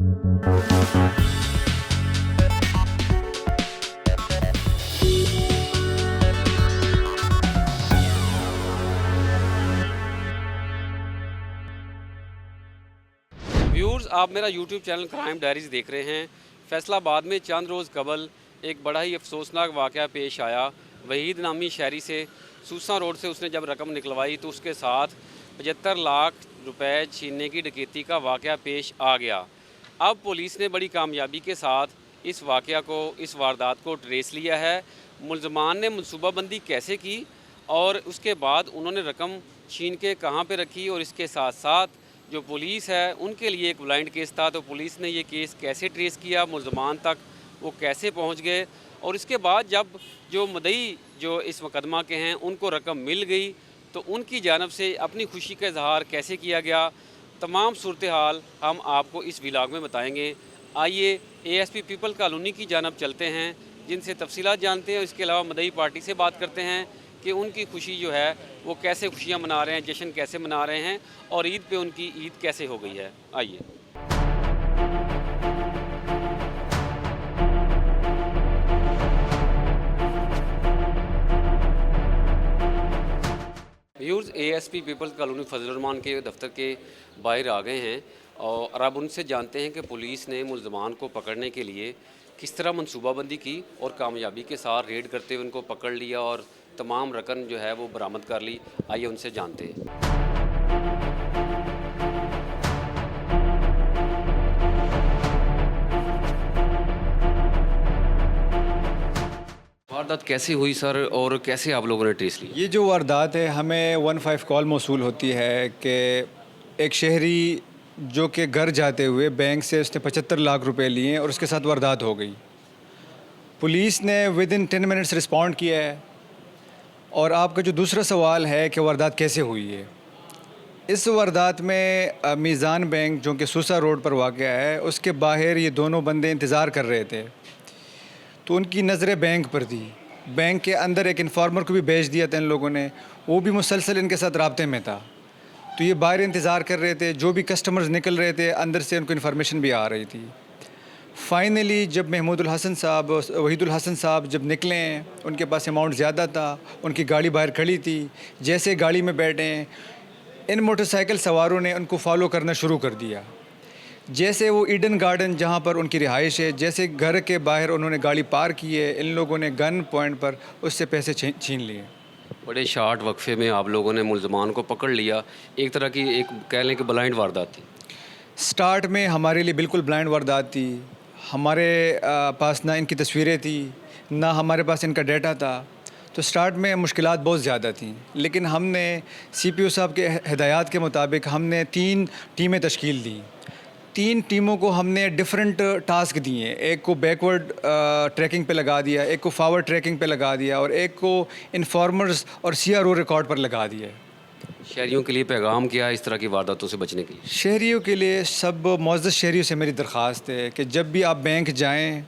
Viewers, आप मेरा YouTube channel crime diaries देख रहे हैं। फैसलाबाद में चंद रोज़ कबल एक बड़ा ही अफसोसनाक वाक़या पेश आया। वहीद नामी शहरी से सूसा रोड से उसने जब रकम निकलवाई तो उसके साथ 75 लाख रुपए छीनने की डकैती का वाक़या पेश आ गया। अब पुलिस ने बड़ी कामयाबी के साथ इस वाक़या को, इस वारदात को ट्रेस लिया है। मुलज़मान ने मनसूबाबंदी कैसे की और उसके बाद उन्होंने रकम छीन के कहाँ पे रखी, और इसके साथ साथ जो पुलिस है उनके लिए एक ब्लाइंड केस था, तो पुलिस ने ये केस कैसे ट्रेस किया, मुलज़मान तक वो कैसे पहुंच गए, और इसके बाद जब जो मुद्दई जो इस मुकदमा के हैं उनको रकम मिल गई तो उनकी जानब से अपनी खुशी का इजहार कैसे किया गया, तमाम सूरत हाल हम आपको इस व्लॉग में बताएंगे। आइए ASP पीपल कॉलोनी की जानब चलते हैं, जिनसे तफसीलात जानते हैं। इसके अलावा मुद्दई पार्टी से बात करते हैं कि उनकी खुशी जो है वो कैसे खुशियाँ मना रहे हैं, जश्न कैसे मना रहे हैं, और ईद पे उनकी ईद कैसे हो गई है। आइए। Viewers, ASP Peoples colony Fazlur Rehman के दफ्तर के बाहर आ गए हैं और अब उनसे जानते हैं कि पुलिस ने मुलज़मान को पकड़ने के लिए किस तरह मनसूबाबंदी की और कामयाबी के साथ रेड करते हुए उनको पकड़ लिया और तमाम रकम जो है वो बरामद कर ली। आइए उनसे जानते हैं। वारदात कैसे हुई सर, और कैसे आप लोगों ने ट्रेस लिया? ये जो वारदात है, हमें 15 कॉल मौसूल होती है कि एक शहरी जो कि घर जाते हुए बैंक से उसने 75 लाख रुपए लिए और उसके साथ वारदात हो गई। पुलिस ने विद इन 10 मिनट्स रिस्पॉन्ड किया है। और आपका जो दूसरा सवाल है कि वारदात कैसे हुई है, इस वारदात में मीज़ान बैंक जो कि सूसा रोड पर वाक़या है, उसके बाहर ये दोनों बंदे इंतज़ार कर रहे थे, तो उनकी नज़रें बैंक पर थी। बैंक के अंदर एक इन्फॉर्मर को भी भेज दिया था इन लोगों ने, वो भी मुसलसल इनके साथ राब्ते में था। तो ये बाहर इंतज़ार कर रहे थे, जो भी कस्टमर्स निकल रहे थे अंदर से उनको इन्फॉर्मेशन भी आ रही थी। फ़ाइनली जब महमूदुल हसन साहब, वहीदुल हसन साहब जब निकले, उनके पास अमाउंट ज़्यादा था, उनकी गाड़ी बाहर खड़ी थी। जैसे गाड़ी में बैठे, इन मोटरसाइकिल सवारों ने उनको फॉलो करना शुरू कर दिया। जैसे वो ईडन गार्डन जहाँ पर उनकी रिहाइश है, जैसे घर के बाहर उन्होंने गाड़ी पार की है, इन लोगों ने गन पॉइंट पर उससे पैसे छीन लिए। बड़े शार्ट वक्फे में आप लोगों ने मुलज़मान को पकड़ लिया। एक तरह की एक कह लें कि ब्लाइंड वारदात थी। स्टार्ट में हमारे लिए बिल्कुल ब्लाइंड वारदात थी। हमारे पास ना इनकी तस्वीरें थी, ना हमारे पास इनका डेटा था, तो स्टार्ट में मुश्किलात बहुत ज़्यादा थी। लेकिन हमने CPO साहब के हिदायत के मुताबिक हमने 3 टीमें तश्कील दी। 3 टीमों को हमने डिफरेंट टास्क दिए। एक को बैकवर्ड ट्रैकिंग पे लगा दिया, एक को फॉरवर्ड ट्रैकिंग पे लगा दिया, और एक को इन्फॉर्मर्स और CRO रिकॉर्ड पर लगा दिया। शहरियों के लिए पैगाम किया इस तरह की वारदातों से बचने के लिए? शहरियों के लिए, सब मुअज़्ज़ज़ शहरियों से मेरी दरख्वास्त है कि जब भी आप बैंक जाएं,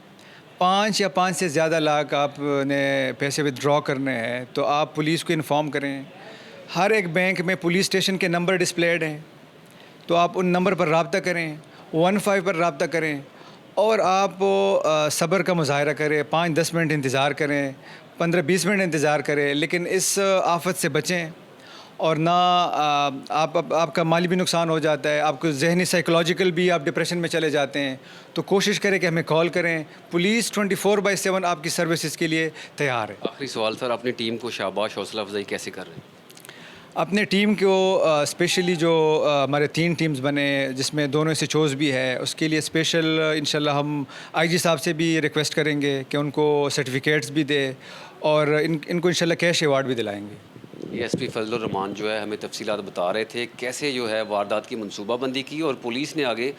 5 या 5 से ज़्यादा लाख आपने पैसे विदड्रॉ करने हैं तो आप पुलिस को इन्फॉर्म करें। हर एक बैंक में पुलिस स्टेशन के नंबर डिस्प्लेड हैं, तो आप उन नंबर पर रब्ता करें, 15 पर रब्ता करें, और आप सब्र का मुज़ाहरा करें। 5-10 मिनट इंतज़ार करें, 15-20 मिनट इंतज़ार करें, लेकिन इस आफत से बचें। और ना आपका माली भी नुकसान हो जाता है, आपको ज़हनी साइकोलॉजिकल भी आप डिप्रेशन में चले जाते हैं। तो कोशिश करें कि हमें कॉल करें। पुलिस 24/7 आपकी सर्विसेज के लिए तैयार है। आखिरी सवाल सर, अपनी टीम को शाबाश हौसला अफजाई कैसे कर रहे हैं? अपने टीम को स्पेशली जो हमारे 3 टीम्स बने, जिसमें दोनों SHOs भी है, उसके लिए स्पेशल इंशाल्लाह हम IG साहब से भी रिक्वेस्ट करेंगे कि उनको सर्टिफिकेट्स भी दे, और इनको इंशाल्लाह कैश अवार्ड भी दिलाएंगे। ASP फजलुर रहमान जो है हमें तफसीलात बता रहे थे कैसे जो है वारदात की मनसूबाबंदी की, और पुलिस ने आगे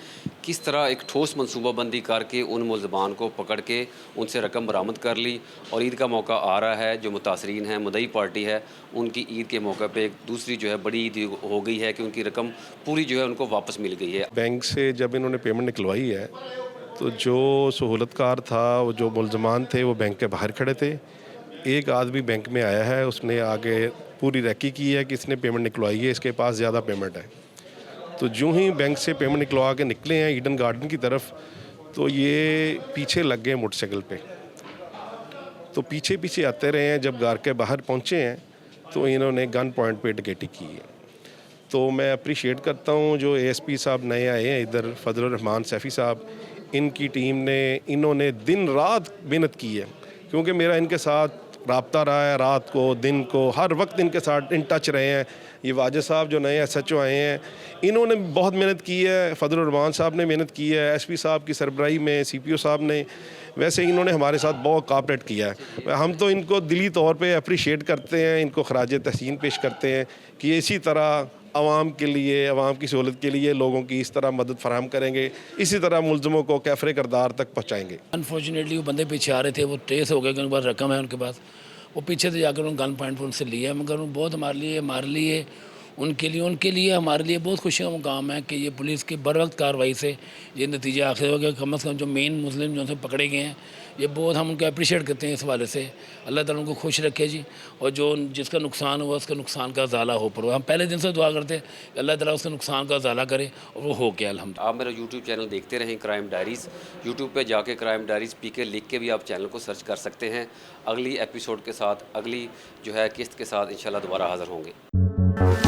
किस तरह एक ठोस मनसूबाबंदी करके उन मुलज़मान को पकड़ के उनसे रकम बरामद कर ली। और ईद का मौका आ रहा है, जो मुतासरीन हैं, मुद्दई पार्टी है, उनकी ईद के मौके पे एक दूसरी जो है बड़ी ईद हो गई है कि उनकी रकम पूरी जो है उनको वापस मिल गई है। बैंक से जब इन्होंने पेमेंट निकलवाई है तो जो सहूलतकार था, वो जो मुलज़मान थे, वो बैंक के बाहर खड़े थे। एक आदमी बैंक में आया है, उसने आगे पूरी रैकी की है कि इसने पेमेंट निकलवाई है, इसके पास ज़्यादा पेमेंट है। तो जो ही बैंक से पेमेंट निकलवा के निकले हैं ईडन गार्डन की तरफ, तो ये पीछे लग गए मोटरसाइकिल पे। तो पीछे पीछे आते रहे हैं, जब घर के बाहर पहुंचे हैं तो इन्होंने गन पॉइंट पे डकैती की है। तो मैं अप्रिशिएट करता हूं जो एएसपी साहब नए आए हैं इधर, फजलुर रहमान सैफ़ी साहब, इनकी टीम ने, इन्होंने दिन रात मेहनत की है, क्योंकि मेरा इनके साथ राब्ता रहा है, रात को दिन को हर वक्त इनके साथ इन टच रहे हैं। ये वाजिद साहब जो नए SHO आए हैं, इन्होंने बहुत मेहनत की है, फजलुर रहमान साहब ने मेहनत की है, SP साहब की सरबराही में CPO साहब ने, वैसे इन्होंने हमारे साथ बहुत कोऑपरेट किया है। हम तो इनको दिली तौर पे अप्रिशिएट करते हैं, इनको खराज तहसीन पेश करते हैं कि इसी तरह आवाम के लिए, आवाम की सहूलत के लिए लोगों की इस तरह मदद फराहम करेंगे, इसी तरह मुलज़मों को कैफ़रे करदार तक पहुँचाएँगे। अनफॉर्चुनेटली वो बंदे पीछे आ रहे थे, वो ट्रेस हो गए कि उनके पास रकम है, उनके पास वो पीछे से जाकर उन गन पॉइंट पर उनसे लिया, मगर वो बहुत हमारे लिए उनके लिए हमारे लिए बहुत खुशी का मुकाम है कि ये पुलिस की बर वक्त कार्रवाई से ये नतीजा आखिर हो गया। कम से कम जो मेन मुस्लिम जो से पकड़े गए हैं, ये बहुत हम उनको अप्रिशिएट करते हैं इस हवाले से। अल्लाह ताला उनको खुश रखे जी, और जो जिसका नुकसान हुआ उसका नुकसान का ज़ाला हो पर। हम पहले दिन से दुआ करते हैं कि अल्लाह ताला उसके नुकसान का ज़ाला करे, और वो हो गया अल्हम्दुलिल्लाह। आप मेरा यूट्यूब चैनल देखते रहें क्राइम डायरीज़। यूट्यूब पे जाके क्राइम डायरीज़ PK लिख के भी आप चैनल को सर्च कर सकते हैं। अगली एपिसोड के साथ, अगली जो है किस्त के साथ इंशाल्लाह दोबारा हाज़िर होंगे।